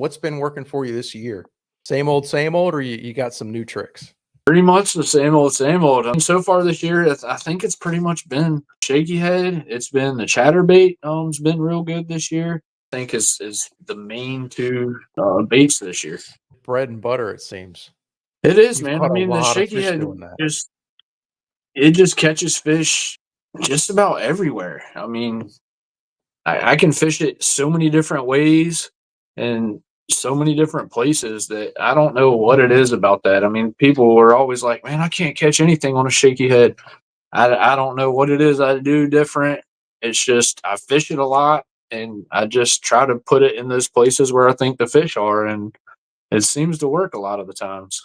What's been working for you this year? Same old, or you got some new tricks? Pretty much the same old, same old. So far this year, I think it's pretty much been shaky head. It's been the chatterbait. It's been real good this year. I think is the main two baits this year. Bread and butter, it seems. It is, You've man. I caught a mean, the lot of shaky fish head doing that. just catches fish just about everywhere. I mean, I can fish it so many different ways and so many different places that I don't know what it is about that. I mean, people are always like, "Man, I can't catch anything on a shaky head." I don't know what it is I do different. It's just I fish it a lot and I just try to put it in those places where I think the fish are, and it seems to work a lot of the times.